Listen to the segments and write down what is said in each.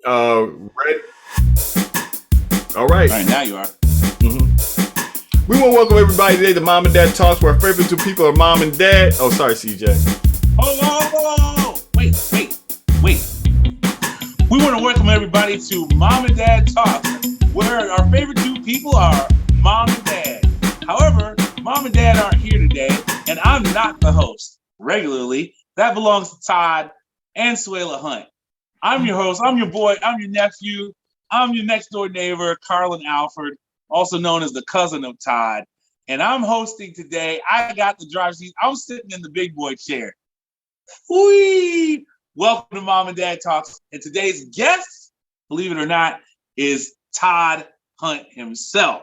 Ready? All right. All right, now you are. We want to welcome everybody today to Mom and Dad Talks, where our favorite two people are Mom and Dad. Oh, sorry, CJ. Oh, wait. We want to welcome everybody to Mom and Dad Talks, where our favorite two people are Mom and Dad. However, Mom and Dad aren't here today, and I'm not the host regularly. That belongs to Todd and Suela Hunt. I'm your host. I'm your boy. I'm your nephew. I'm your next door neighbor, Carlin Alford, also known as the cousin of Todd. And I'm hosting today. I got the driver's seat. I'm sitting in the big boy chair. Whee! Welcome to Mom and Dad Talks. And today's guest, believe it or not, is Todd Hunt himself.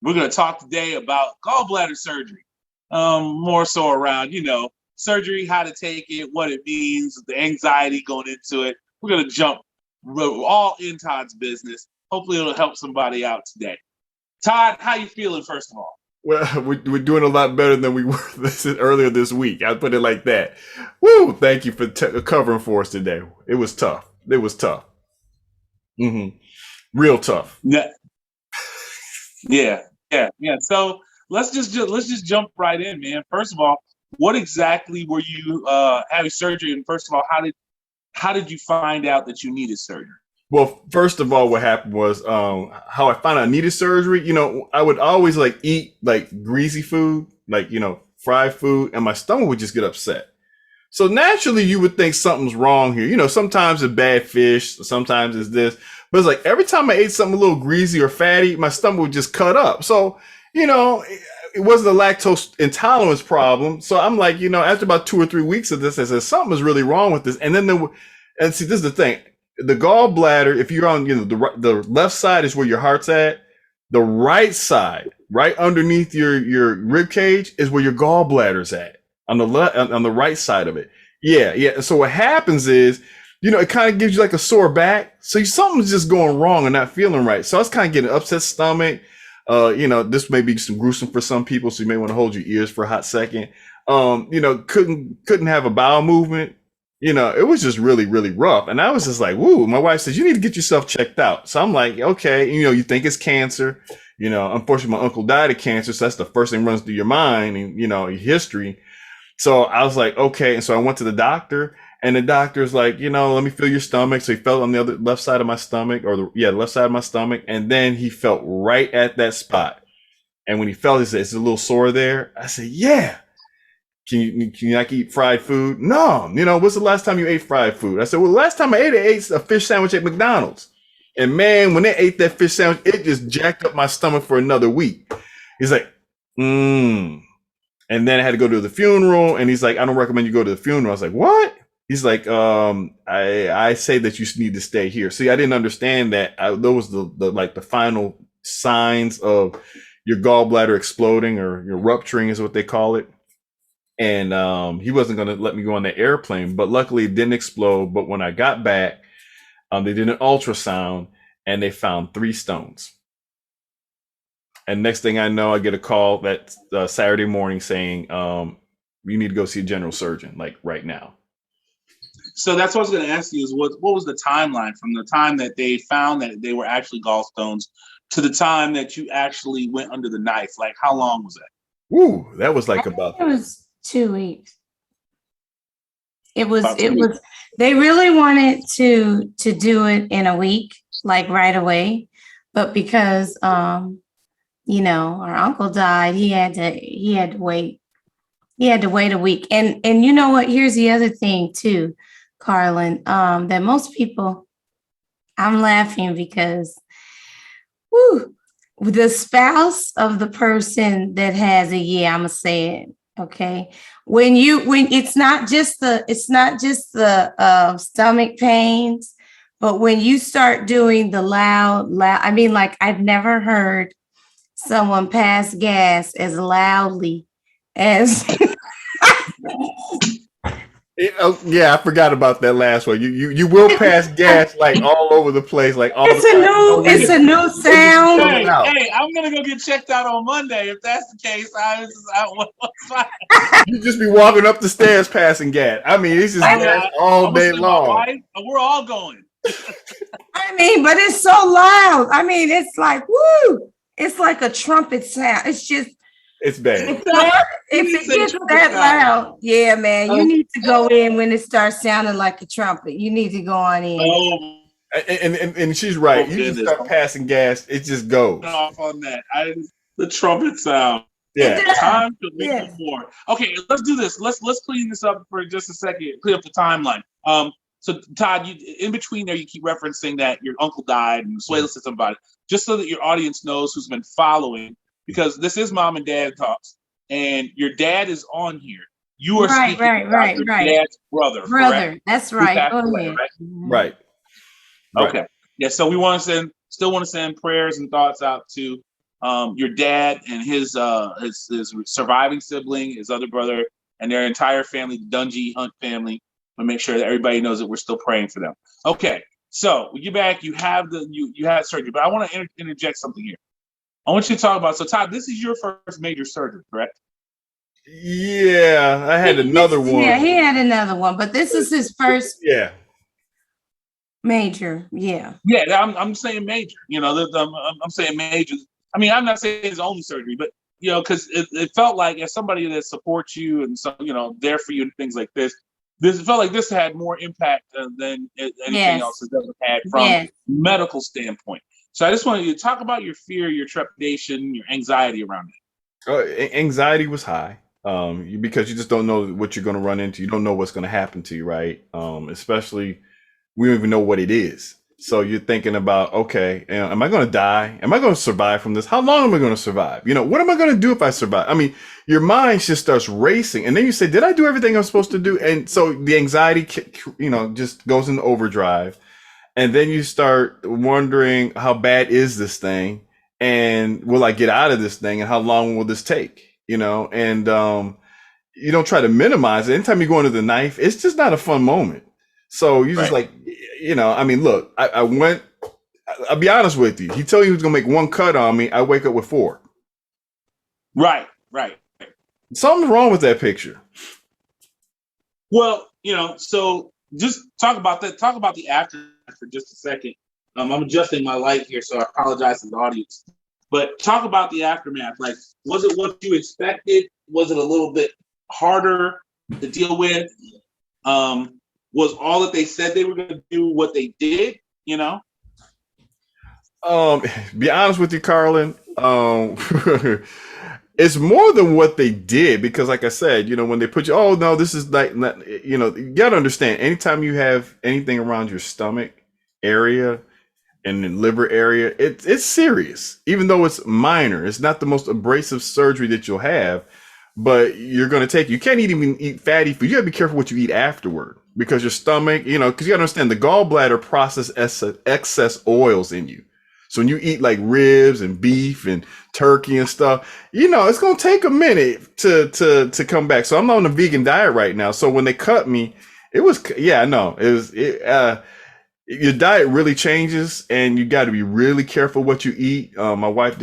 We're going to talk today about gallbladder surgery. More so around, surgery, how to take it, what it means, the anxiety going into it. We're going to jump all in Todd's business. Hopefully it'll help somebody out today. Todd, how you feeling, first of all? Well, we're doing a lot better than we were earlier this week. I'll put it like that. Woo! Thank you for covering for us today. It was tough. Real tough. Yeah. So let's just jump right in, man. First of all, what exactly were you having surgery? And first of all, how did you find out that you needed surgery? Well, first of all, what happened was how I found out I needed surgery. I would always eat greasy food, fried food, and my stomach would just get upset. So naturally, you would think something's wrong here. Sometimes it's bad fish, sometimes it's this. But it's like every time I ate something a little greasy or fatty, my stomach would just cut up. So, it wasn't a lactose intolerance problem. So I'm like, after about 2 or 3 weeks of this, I said, something is really wrong with this. And then see, this is the thing. The gallbladder, if you're on, the left side is where your heart's at. The right side, right underneath your rib cage, is where your gallbladder's at. On the right side of it. Yeah. So what happens is, it kind of gives you like a sore back. So something's just going wrong and not feeling right. So I was kind of getting an upset stomach. This may be some gruesome for some people, so you may want to hold your ears for a hot second. Couldn't have a bowel movement. It was just really, really rough. And I was just like, woo, my wife says, you need to get yourself checked out. So I'm like, okay, you think it's cancer. Unfortunately, my uncle died of cancer. So that's the first thing that runs through your mind and, your history. So I was like, okay. And so I went to the doctor, and the doctor's like, let me feel your stomach. So he felt on the left side of my stomach, the left side of my stomach. And then he felt right at that spot. And when he felt, he said, it's a little sore there. I said, yeah. Can you not eat fried food? No. What's the last time you ate fried food? I said, well, last time I ate a fish sandwich at McDonald's. And man, when they ate that fish sandwich, it just jacked up my stomach for another week. He's like, And then I had to go to the funeral, and he's like, I don't recommend you go to the funeral. I was like, what? He's like, I say that you need to stay here. See, I didn't understand that. Those the final signs of your gallbladder exploding or your rupturing is what they call it. And he wasn't going to let me go on the airplane, but luckily it didn't explode. But when I got back, they did an ultrasound, and they found 3 stones. And next thing I know, I get a call that Saturday morning saying, you need to go see a general surgeon, right now. So that's what I was going to ask you is what was the timeline from the time that they found that they were actually gallstones to the time that you actually went under the knife? Like, how long was that? Ooh, that was It was 2 weeks. It was they really wanted to do it in a week, like right away. But because our uncle died, he had to wait. He had to wait a week. And you know what? Here's the other thing too, Carlin, that most people, I'm laughing because the spouse of the person that has I'm gonna say it. Okay. When it's not just the stomach pains, but when you start doing the loud, I mean, I've never heard someone pass gas as loudly as Yeah, I forgot about that last one. You will pass gas all over the place, all it's the time. It's a new sound. Hey, I'm gonna go get checked out on Monday. If that's the case, You just be walking up the stairs passing gas. I mean, it's just gas all day long. We're all going. mean, but it's so loud. I mean, it's like, woo! It's like a trumpet sound. It's just, It's bad. if it gets that loud, yeah, man, you need to go in when it starts sounding like a trumpet. You need to go on in. Oh, and she's right. You just start passing gas, it just goes off on that. The trumpet sound. Yeah. Time to make more. Okay, let's do this. Let's clean this up for just a second. Clear up the timeline. So Todd, you in between there, you keep referencing that your uncle died and Suela said something about it, just so that your audience knows who's been following, because this is Mom and Dad Talks, and your dad is on here. You are speaking about your dad's brother. Correct? That's right. Right. Okay. Yeah. So we still want to send prayers and thoughts out to your dad and his surviving sibling, his other brother, and their entire family, the Dungy Hunt family. And make sure that everybody knows that we're still praying for them. Okay, so we get back. You have you had surgery, but I want to interject something here. I want you to talk about. So Todd, this is your first major surgery, correct? Yeah, I had another one. Yeah, he had another one, but this is his first. Yeah. Major. Yeah. Yeah, I'm saying major. You know, I'm saying major. I mean, I'm not saying it's only surgery, but you know, because it felt like as somebody that supports you and so there for you and things like this. This felt like this had more impact than anything else has ever had from a medical standpoint. So I just wanted you to talk about your fear, your trepidation, your anxiety around it. Anxiety was high because you just don't know what you're going to run into. You don't know what's going to happen to you, right? Especially we don't even know what it is. So you're thinking about, okay, am I going to die? Am I going to survive from this? How long am I going to survive? What am I going to do if I survive? I mean, your mind just starts racing. And then you say, did I do everything I'm supposed to do? And so the anxiety, just goes into overdrive. And then you start wondering, how bad is this thing? And will I get out of this thing? And how long will this take? And you don't try to minimize it. Anytime you go under the knife, it's just not a fun moment. So you just I mean, look, I'll be honest with you. He told you he was going to make one cut on me. I wake up with 4. Right. Something's wrong with that picture. Well, so just talk about that. Talk about the after for just a second. I'm adjusting my light here, so I apologize to the audience. But talk about the aftermath. Like, was it what you expected? Was it a little bit harder to deal with? Was all that they said they were going to do what they did? Be honest with you, Carlin. It's more than what they did, because like I said, when they put you, oh no, this is like, you got to understand, anytime you have anything around your stomach area and the liver area, it's serious, even though it's minor. It's not the most abrasive surgery that you'll have, but you're going to you can't even eat fatty food. You got to be careful what you eat afterward, because your stomach, because you got to understand the gallbladder processes excess oils in you. So when you eat like ribs and beef and turkey and stuff, it's going to take a minute to come back. So I'm on a vegan diet right now. So when they cut me, it was, your diet really changes, and you got to be really careful what you eat. My wife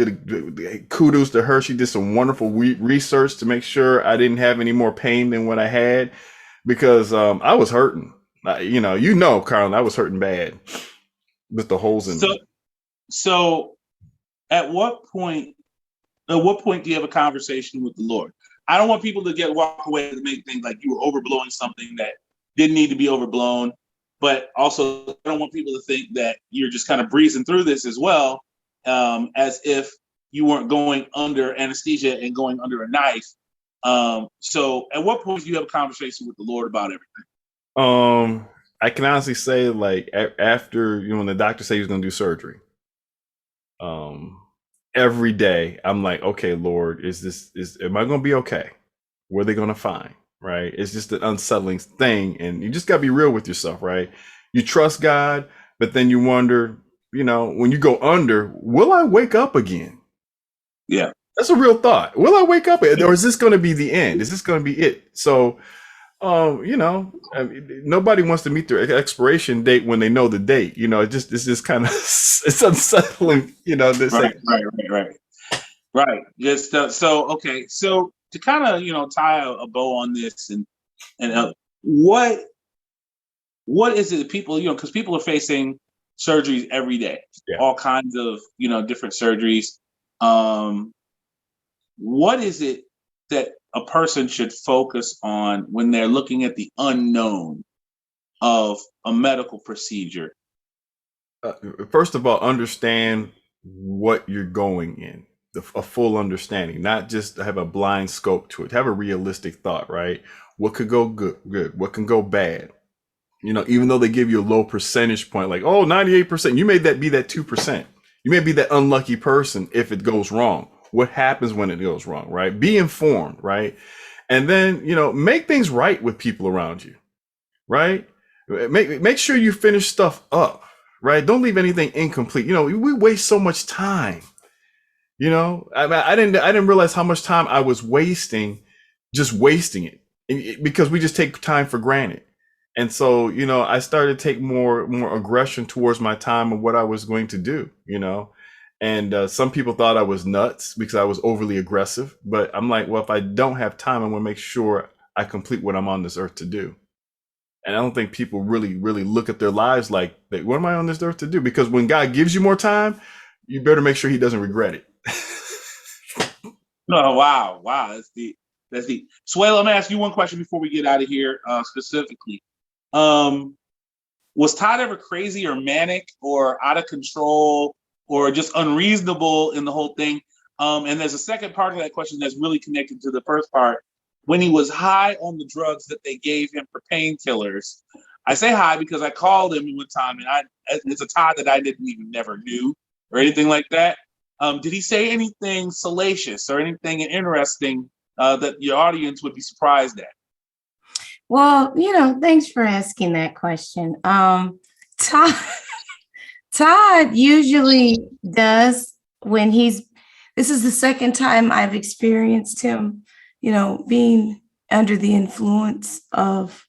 kudos to her. She did some wonderful research to make sure I didn't have any more pain than what I had, because I was hurting. Carlin, I was hurting bad with the holes in me. So at what point do you have a conversation with the Lord? I don't want people to walk away and make things like you were overblowing something that didn't need to be overblown. But also, I don't want people to think that you're just kind of breezing through this as well, as if you weren't going under anesthesia and going under a knife. So at what point do you have a conversation with the Lord about everything? I can honestly say, like, after, when the doctor said he was going to do surgery, every day I'm like, okay, Lord, am I going to be okay? What are they going to find? Right? It's just an unsettling thing. And you just got to be real with yourself, right? You trust God, but then you wonder, when you go under, will I wake up again? Yeah. That's a real thought. Will I wake up? Or is this going to be the end? Is this going to be it? So, nobody wants to meet their expiration date when they know the date. It's just kind of, it's unsettling, Right. Just so, okay. So to kind of, tie a bow on this and what is it that people, because people are facing surgeries every day, all kinds of, different surgeries. What is it that a person should focus on when they're looking at the unknown of a medical procedure? First of all, understand what you're going in, a full understanding, not just have a blind scope to it. Have a realistic thought, right? What could go good? What can go bad? Even though they give you a low percentage point, like, 98%, you may be that 2%. You may be that unlucky person if it goes wrong. What happens when it goes wrong, right? Be informed, right? And then, make things right with people around you, right? Make sure you finish stuff up, right? Don't leave anything incomplete. We waste so much time. I didn't realize how much time I was wasting, just wasting it, because we just take time for granted. And so, I started to take more aggression towards my time and what I was going to do, and some people thought I was nuts because I was overly aggressive. But I'm like, well, if I don't have time, I'm going to make sure I complete what I'm on this earth to do. And I don't think people really, really look at their lives like, what am I on this earth to do? Because when God gives you more time, you better make sure he doesn't regret it. No, wow. That's deep. Sway, let me ask you one question before we get out of here, specifically. Was Todd ever crazy or manic or out of control or just unreasonable in the whole thing? And there's a second part of that question that's really connected to the first part. When he was high on the drugs that they gave him for painkillers, I say high because I called him one time, and it's a Todd that I never knew or anything like that. Did he say anything salacious or anything interesting that your audience would be surprised at? Well, thanks for asking that question. Todd usually does when this is the second time I've experienced him, being under the influence of,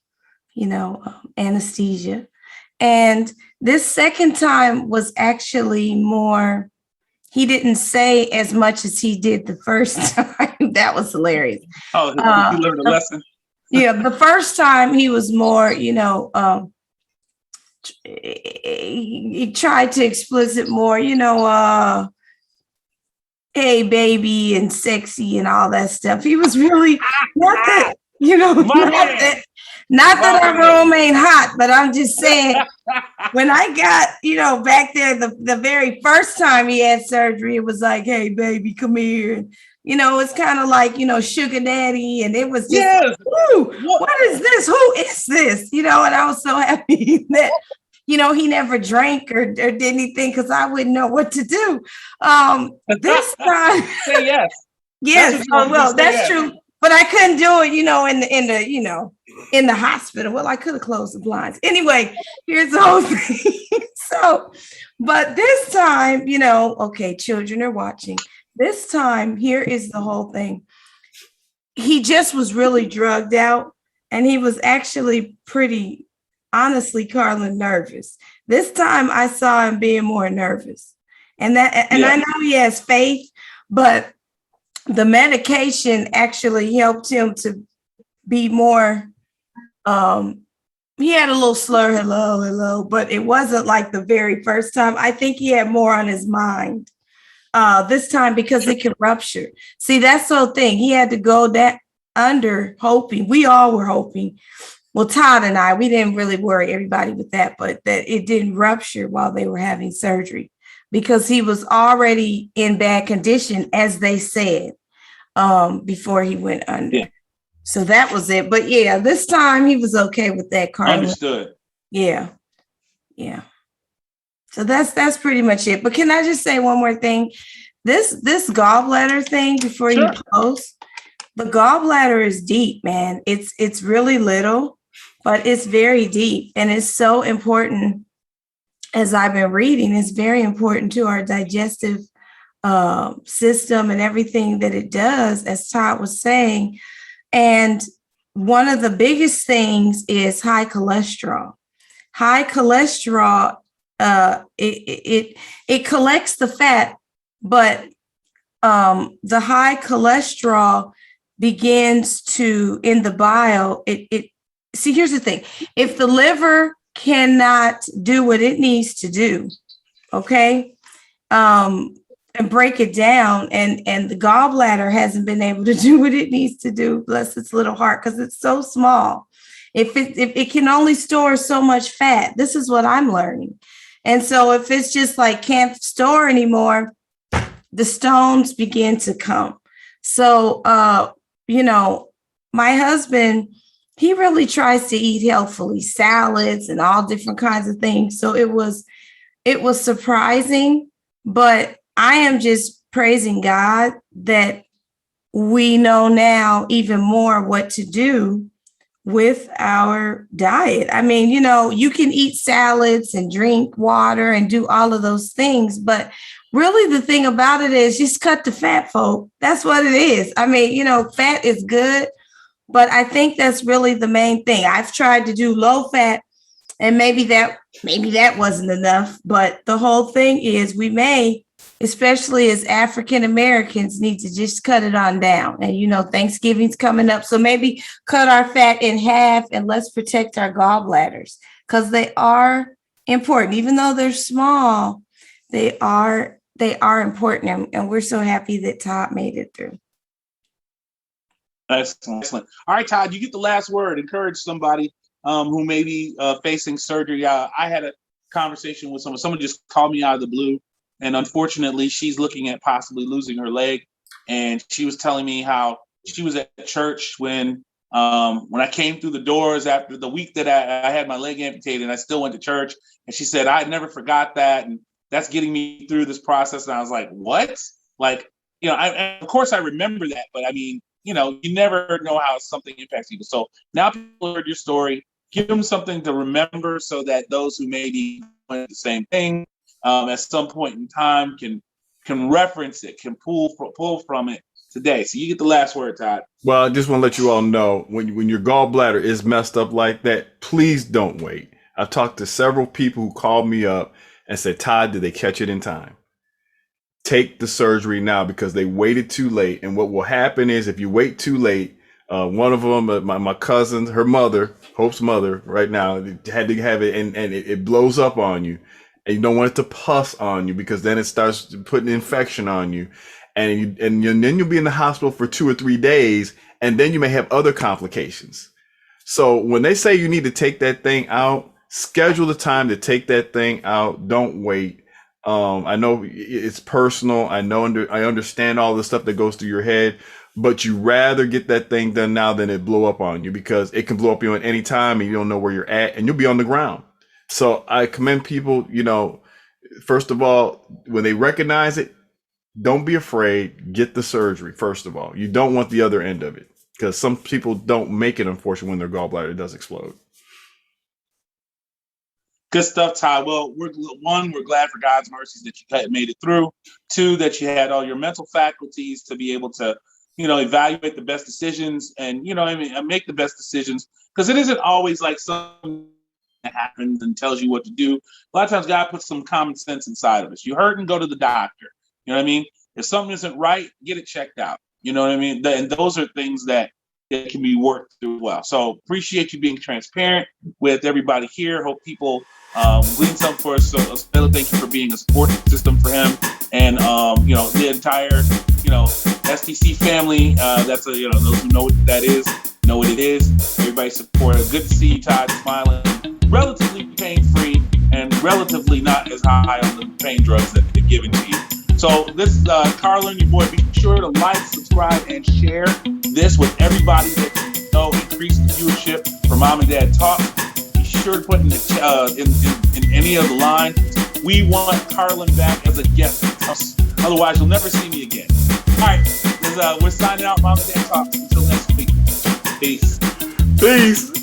anesthesia. And this second time was actually more, he didn't say as much as he did the first time. That was hilarious. Oh, he learned a lesson. Yeah, the first time he was more, he tried to explicit more, hey, baby, and sexy and all that stuff. He was really not that, not that our room ain't hot, but I'm just saying, when I got, back there, the very first time he had surgery, it was like, hey, baby, come here. It's kind of like, sugar daddy. And it was just, yes. What is this? Who is this? And I was so happy that, he never drank or did anything because I wouldn't know what to do. This time. Say yes. Yes. Well, that's true. But I couldn't do it, in the hospital. Well, I could have closed the blinds. Anyway, here's the whole thing. But this time, okay, children are watching. This time, here is the whole thing. He just was really drugged out, and he was actually pretty, honestly, Carlin, nervous. This time, I saw him being more nervous. And I know he has faith, but the medication actually helped him to be more, he had a little slur, hello, but it wasn't like the very first time. I think he had more on his mind this time because it could rupture. See, that's the whole thing. He had to go under hoping. We all were hoping. Well, Todd and I, we didn't really worry everybody with that, but that it didn't rupture while they were having surgery because he was already in bad condition, as they said, before he went under. Yeah. So that was it. But yeah, this time he was okay with that, Carlin. Understood. Yeah. So that's pretty much it. But can I just say one more thing? This gallbladder thing before you close, the gallbladder is deep, man. It's really little, but it's very deep. And it's so important, as I've been reading, it's very important to our digestive system and everything that it does, as Todd was saying. And one of the biggest things is high cholesterol. High cholesterol, it collects the fat, but the high cholesterol begins to, in the bile, see, here's the thing. If the liver cannot do what it needs to do. Okay. And break it down. And the gallbladder hasn't been able to do what it needs to do, bless its little heart, because it's so small. If it can only store so much fat, this is what I'm learning. And so if it's just like can't store anymore, the stones begin to come. So, my husband, he really tries to eat healthfully, salads and all different kinds of things. So it was surprising, but I am just praising God that we know now even more what to do with our diet. I mean, you can eat salads and drink water and do all of those things, but really the thing about it is just cut the fat, folk. That's what it is. I mean, fat is good, but I think that's really the main thing. I've tried to do low fat, and maybe that wasn't enough, but the whole thing is we may, especially as African Americans, need to just cut it on down. And, Thanksgiving's coming up. So maybe cut our fat in half and let's protect our gallbladders, because they are important. Even though they're small, they are important. And we're so happy that Todd made it through. Excellent. All right, Todd, you get the last word. Encourage somebody who may be facing surgery. I had a conversation with someone just called me out of the blue. And unfortunately, she's looking at possibly losing her leg. And she was telling me how she was at church when I came through the doors after the week that I had my leg amputated, and I still went to church. And she said, I never forgot that. And that's getting me through this process. And I was like, what? Like, of course I remember that. But I mean, you never know how something impacts people. So now people heard your story, give them something to remember so that those who may be doing the same thing at some point in time can reference it, can pull from it today. So you get the last word, Todd. Well, I just want to let you all know when your gallbladder is messed up like that, please don't wait. I've talked to several people who called me up and said, Todd, did they catch it in time? Take the surgery now because they waited too late. And what will happen is if you wait too late, one of them, my cousin, her mother, Hope's mother right now, had to have it and it blows up on you. And you don't want it to pus on you because then it starts putting infection on you. And then you'll be in the hospital for 2 or 3 days, and then you may have other complications. So when they say you need to take that thing out, schedule the time to take that thing out. Don't wait. I know it's personal. I understand all the stuff that goes through your head, but you rather get that thing done now than it blow up on you, because it can blow up on you at any time and you don't know where you're at and you'll be on the ground. So I commend people, first of all, when they recognize it, don't be afraid, get the surgery. First of all, you don't want the other end of it, because some people don't make it, unfortunately, when their gallbladder does explode. Good stuff, Todd. Well, we're glad for God's mercies that you made it through. 2, that you had all your mental faculties to be able to, evaluate the best decisions and, make the best decisions, because it isn't always like something that happens and tells you what to do. A lot of times God puts some common sense inside of us. You hurt and go to the doctor. You know what I mean? If something isn't right, get it checked out. You know what I mean? And those are things that can be worked through well. So appreciate you being transparent with everybody here. Hope people glean something for us. So thank you for being a support system for him and the entire STC family. That's those who know what that is, know what it is. Everybody support it. Good to see you, Todd, smiling. Relatively pain-free and relatively not as high on the pain drugs that they're giving to you. So this is Carlin, your boy. Be sure to like, subscribe, and share this with everybody that you know. Increase the viewership for Mom and Dad Talk. Be sure to put in any of the lines. We want Carlin back as a guest. Otherwise, you'll never see me again. All right, we're signing out, Mom and Dad Talk. Until next week. Peace. Peace.